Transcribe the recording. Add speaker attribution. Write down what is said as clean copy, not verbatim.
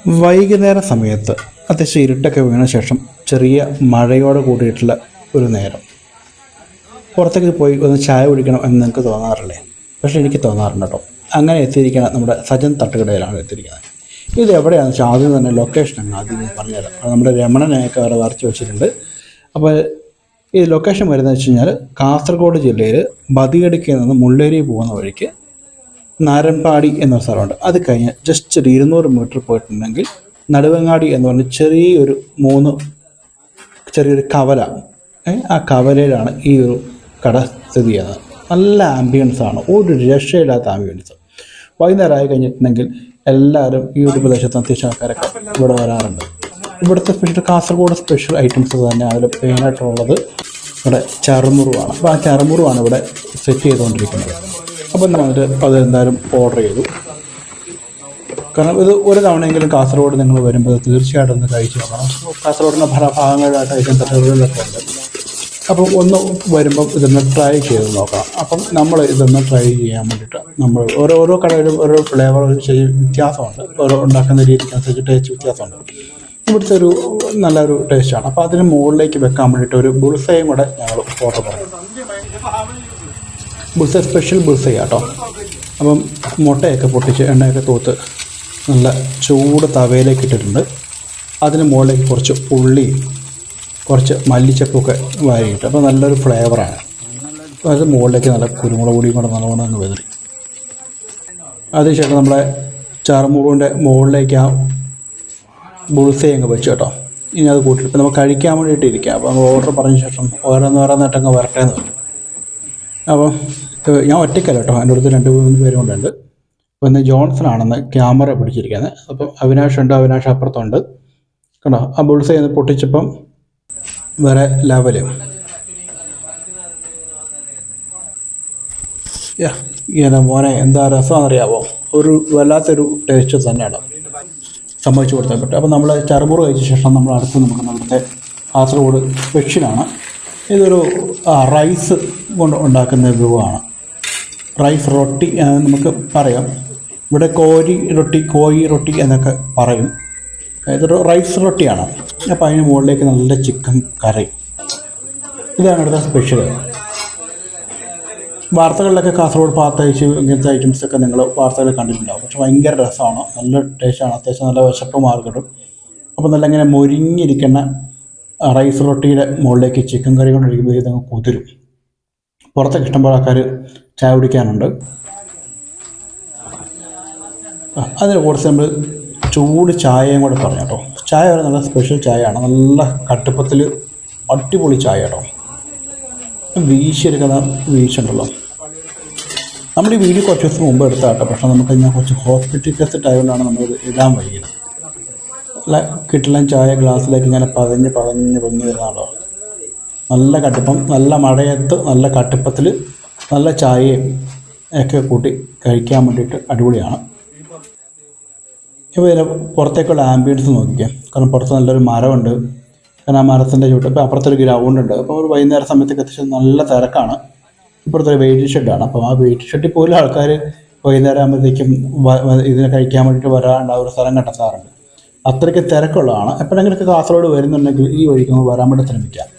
Speaker 1: വൈകുന്നേര സമയത്ത് അത്യാവശ്യം ഇരുട്ടൊക്കെ വീണ ശേഷം ചെറിയ മഴയോടെ കൂടിയിട്ടുള്ള ഒരു നേരം പുറത്തേക്ക് പോയി ഒന്ന് ചായ കുടിക്കണം എന്ന് നിങ്ങൾക്ക് തോന്നാറില്ലേ? പക്ഷേ എനിക്ക് തോന്നാറുണ്ട് കേട്ടോ. അങ്ങനെ എത്തിയിരിക്കണം നമ്മുടെ സജൻ തട്ടുകടയിലാണ് എത്തിയിരിക്കുന്നത്. ഇത് എവിടെയാണെന്ന് വെച്ചാൽ ആദ്യം തന്നെ ലൊക്കേഷൻ അങ്ങ് ആദ്യം പറഞ്ഞുതരാം. അത് നമ്മുടെ രമണനെയൊക്കെ അവിടെ വരച്ച് വെച്ചിട്ടുണ്ട്. അപ്പോൾ ഈ ലൊക്കേഷൻ വരുന്നത് വെച്ച് കഴിഞ്ഞാൽ കാസർഗോഡ് ജില്ലയിൽ ബദിയടുക്കിൽ നിന്ന് മുള്ളേരി പോകുന്ന വഴിക്ക് നാരൻപാടി എന്നൊരു സ്ഥലമുണ്ട്. അത് കഴിഞ്ഞ് ജസ്റ്റ് ഒരു 200 മീറ്റർ പോയിട്ടുണ്ടെങ്കിൽ നടുവങ്ങാടി എന്ന് പറഞ്ഞ ചെറിയൊരു കവല, ആ കവലയിലാണ് ഈ ഒരു കട സ്ഥിതി ചെയ്യുന്നത്. നല്ല ആംബിയൻസാണ്, ഒരു രക്ഷയില്ലാത്ത ആംബിയൻസ്. വൈകുന്നേരം ആയി കഴിഞ്ഞിട്ടുണ്ടെങ്കിൽ എല്ലാവരും ഈ ഒരു പ്രദേശത്ത് അത്യാവശ്യം ആൾക്കാരൊക്കെ ഇവിടെ വരാറുണ്ട്. ഇവിടുത്തെ സ്പെഷ്യൽ കാസർഗോഡ് സ്പെഷ്യൽ ഐറ്റംസ് തന്നെ അതിൽ മെയിനായിട്ടുള്ളത് ഇവിടെ ചറുമുറുവാണ്. അപ്പോൾ ആ ചറുമുറുവാണ് ഇവിടെ സെറ്റ് ചെയ്തുകൊണ്ടിരിക്കുന്നത്. അപ്പം നമ്മൾ അതെന്തായാലും ഓർഡർ ചെയ്തു. കാരണം ഇത് ഒരു തവണയെങ്കിലും കാസർഗോഡ് നിങ്ങൾ വരുമ്പോൾ തീർച്ചയായിട്ടും ഒന്ന് കഴിച്ച് നോക്കണം. കാസർഗോഡിൻ്റെ പല ഭാഗങ്ങളിലായിട്ട് ഐറ്റം തട്ടുകളിലൊക്കെ ഉണ്ട്. അപ്പം ഒന്ന് വരുമ്പം ഇതൊന്ന് ട്രൈ ചെയ്ത് നോക്കണം. അപ്പം നമ്മൾ ഇതൊന്ന് ട്രൈ ചെയ്യാൻ വേണ്ടിയിട്ട് നമ്മൾ ഓരോ കടയിലും ഓരോ ഫ്ലേവർ വ്യത്യാസമുണ്ട്. ഓരോ ഉണ്ടാക്കുന്ന രീതിക്കനുസരിച്ച് ടേസ്റ്റ് വ്യത്യാസമുണ്ട്. ഇവിടുത്തെ ഒരു നല്ലൊരു ടേസ്റ്റാണ്. അപ്പോൾ അതിന് മുകളിലേക്ക് വെക്കാൻ വേണ്ടിയിട്ട് ഒരു ബുൾസയും കൂടെ ഞങ്ങൾ ഓർഡർ പറയും. ബുൾസൈ സ്പെഷ്യൽ ബുൾസൈ കേട്ടോ. അപ്പം മുട്ടയൊക്കെ പൊട്ടിച്ച് എണ്ണയൊക്കെ തൂത്ത് നല്ല ചൂട് തവയിലേക്ക് ഇട്ടിട്ടുണ്ട്. അതിന് മുകളിലേക്ക് കുറച്ച് ഉള്ളി, കുറച്ച് മല്ലിച്ചപ്പൊക്കെ വാരിയിട്ട് അപ്പോൾ നല്ലൊരു ഫ്ലേവറാണ്. അപ്പോൾ അത് മുകളിലേക്ക് നല്ല കുരുമുളക് പൊടിയും കൂടെ നല്ലോണം അങ്ങ് വെതറി. അതിനുശേഷം നമ്മളെ ചറുമുറുവിൻ്റെ മുകളിലേക്ക് ആ ബുൾസൈ അങ്ങ് വെച്ച് കേട്ടോ. ഇനി അത് കൂട്ടിയിട്ട് ഇപ്പോൾ നമ്മൾ കഴിക്കാൻ വേണ്ടിയിട്ട് ഇരിക്കുക. അപ്പോൾ നമ്മൾ ഓർഡർ പറഞ്ഞ ശേഷം ഓരോന്നായിട്ടങ്ങ് വരട്ടെ എന്ന് പറഞ്ഞു. അപ്പം ഞാൻ ഒറ്റയ്ക്കല്ല കേട്ടോ, എൻ്റെ അടുത്ത് 2-3 പേരും കൊണ്ടുണ്ട്. അപ്പോൾ ഇന്ന് ജോൺസണാണെന്ന് ക്യാമറ പിടിച്ചിരിക്കുന്നത്. അപ്പം അവിനാഷ് അപ്പുറത്തുണ്ട് കേട്ടോ. ആ ബുൾസൈ ഒന്ന് പൊട്ടിച്ചപ്പം വേറെ ലെവല്. ഇങ്ങനെ മോനെ എന്താ രസമാണെന്നറിയാമോ? ഒരു വല്ലാത്തൊരു ടേസ്റ്റ് തന്നെയാണ് സമ്മതിച്ചു കൊടുത്താൽ പറ്റും. അപ്പോൾ നമ്മൾ ചറുമുറു കഴിച്ച ശേഷം നമ്മൾ നമുക്ക് നമ്മുടെ കാസർഗോഡ് സ്പെഷ്യലാണ്. ഇതൊരു റൈസ് കൊണ്ട് ഉണ്ടാക്കുന്ന വിഭവമാണ്. റൈസ് റൊട്ടി നമുക്ക് പറയാം. ഇവിടെ കോഴി റൊട്ടി എന്നൊക്കെ പറയും. ഇതൊരു റൈസ് റൊട്ടിയാണ്. അപ്പോൾ അതിന് മുകളിലേക്ക് നല്ല ചിക്കൻ കറി. ഇതാണ് ഇവിടുത്തെ സ്പെഷ്യൽ. വാർത്തകളിലൊക്കെ കാസർഗോഡ് പാത്തയച്ച് ഇങ്ങനത്തെ ഐറ്റംസൊക്കെ നിങ്ങൾ വാർത്തകളിൽ കണ്ടിട്ടുണ്ടാവും. പക്ഷെ ഭയങ്കര രസമാണ്, നല്ല ടേസ്റ്റാണ്. അത്യാവശ്യം നല്ല വിശപ്പ് മാർക്കിടും. അപ്പോൾ നല്ല ഇങ്ങനെ മൊരിഞ്ഞിരിക്കുന്ന റൈസ് റൊട്ടിയുടെ മുകളിലേക്ക് ചിക്കൻ കറി കൊണ്ടിരിക്കുമ്പോൾ ഇതങ്ങ് കുതിരും. പുറത്തൊക്കെ ഇഷ്ടംപോലെ ആൾക്കാർ ചായ കുടിക്കാനുണ്ട്. അതിന് കുറച്ച് നമ്മൾ ചൂട് ചായയും കൂടെ പറഞ്ഞു കേട്ടോ. ചായ വരെ നല്ല സ്പെഷ്യൽ ചായയാണ്, നല്ല കട്ടുപ്പത്തിൽ അടിപൊളി ചായ കേട്ടോ. വീശിയെടുക്കുന്ന വീശുണ്ടല്ലോ. നമ്മൾ ഈ വീഡിയോ കുറച്ച് ദിവസം മുമ്പ് എടുത്താൽ കേട്ടോ. പക്ഷേ നമുക്ക് ഞാൻ കുറച്ച് ഹോസ്പിറ്റൽ കേസ് ആയതുകൊണ്ടാണ് നമ്മളിത് ഇടാൻ വൈകിയത്. നല്ല കിട്ടലൻ ചായ ഗ്ലാസ്സിലേക്ക് ഇങ്ങനെ പതഞ്ഞ് പൊങ്ങി വരുന്നതാണോ. നല്ല കട്ടുപ്പം, നല്ല മഴയത്ത് നല്ല കട്ടുപ്പത്തിൽ നല്ല ചായയും ഒക്കെ കൂട്ടി കഴിക്കാൻ വേണ്ടിയിട്ട് അടിപൊളിയാണ്. ഇപ്പോൾ ഇതിന് പുറത്തേക്കുള്ള ആംബിയൻസ് നോക്കിക്കാം. കാരണം പുറത്ത് നല്ലൊരു മരമുണ്ട്. കാരണം ആ മരത്തിൻ്റെ ചുവട്ട് ഇപ്പോൾ അപ്പുറത്തൊരു ഗ്രൗണ്ട് ഉണ്ട്. അപ്പോൾ ഒരു വൈകുന്നേര സമയത്തൊക്കെ അത്യാവശ്യം നല്ല തിരക്കാണ്. ഇപ്പുറത്തൊരു വെയിറ്റിംഗ് ഷെഡാണ്. അപ്പോൾ ആ വെയിറ്റിംഗ് ഷെഡിൽ പോലും ആൾക്കാർ വൈകുന്നേരം ആകുമ്പോഴത്തേക്കും ഇതിനെ കഴിക്കാൻ വേണ്ടിയിട്ട് വരാണ്ട് ആ ഒരു സ്ഥലം കണ്ടെത്താറുണ്ട്. അത്രയ്ക്ക് തിരക്കുള്ളതാണ്. എപ്പോഴെങ്കിലൊക്കെ കാസർഗോഡ് വരുന്നുണ്ടെങ്കിൽ ഈ വഴിക്ക് വരാൻ വേണ്ടി ശ്രമിക്കാം.